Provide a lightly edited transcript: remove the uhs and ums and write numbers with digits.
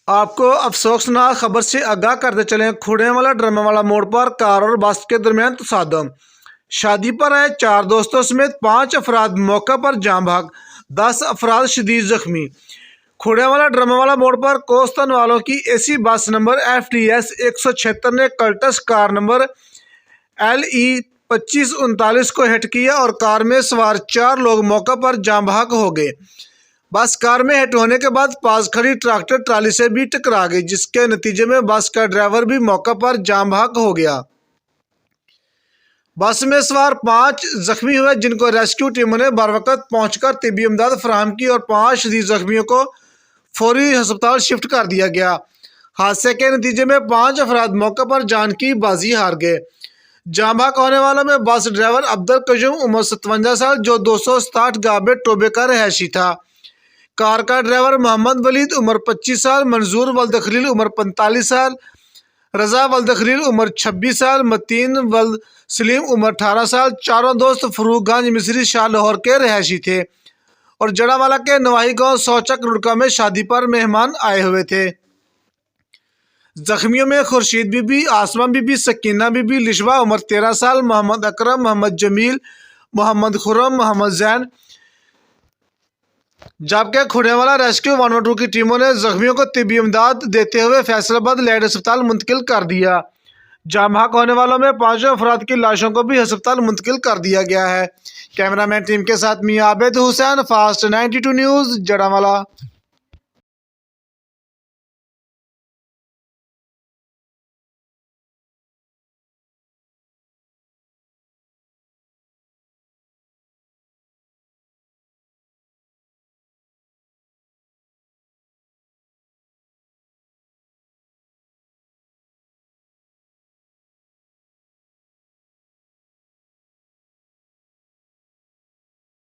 आपको अफसोसनाक खबर से आगाह करते चलें। खुड़ेवाला ड्रमेवाला मोड़ पर कार और बस के दरमियान तसादम। शादी पर आए 4 दोस्तों समेत 5 अफराद मौका पर जाम भाग, 10 अफराद शदीद जख्मी। खुड़ेवाला ड्रमेवाला मोड़ पर कोस्तन वालों की एसी बस नंबर FTS 176 ने कल्टस कार नंबर LE 2539 को हिट किया और कार में सवार 4 लोग मौका पर जाम भाग हो गए। बस कार में हिट होने के बाद पास खड़ी ट्रैक्टर ट्राली से भी टकरा गई, जिसके नतीजे में बस का ड्राइवर भी मौका पर जाम भाग हो गया। बस में सवार 5 जख्मी हुए, जिनको रेस्क्यू टीमों ने बरवकत पहुंचकर तिब्बी इमदाद फराहम की और 5 शदीद जख्मियों को फौरी अस्पताल शिफ्ट कर दिया गया। हादसे के नतीजे में 5 अफराद मौके पर जान की बाजी हार गए। जाम भाग होने वालों में बस ड्राइवर अब्दुल कयूम उम्र 57 साल, जो 267 गाबे टोबे का रहायशी था। कार का ड्राइवर मोहम्मद वलीद उम्र 25 साल, मंजूर वल्द खलील उम्र 45 साल, रजा वल्द खलील उम्र 26 साल, मतीन वल्द सलीम उम्र 18 साल। चारों दोस्त फरूखगंज मिस्री शाह लाहौर के रहायशी थे और जड़ावाला के नवाही गांव सौचक रुड़का में शादी पर मेहमान आए हुए थे। जख्मियों में खुर्शीद बीबी, आसमा बीबी, सकीना बीबी, लिशवा उम्र 13 साल, मोहम्मद अकरम, मोहम्मद जमील, मोहम्मद खुरम, मोहम्मद जैन। जबकि खुड़ेवाला रेस्क्यू 112 की टीमों ने जख्मियों को तिब्बी इमदाद देते हुए फैसलाबाद लैंड अस्पताल मुंतकिल कर दिया। जाम भाग होने वालों में 5 अफराद की लाशों को भी अस्पताल मुंतकिल कर दिया गया है। कैमरामैन टीम के साथ मियां आबिद हुसैन, फास्ट 92 न्यूज़, जड़ावाला।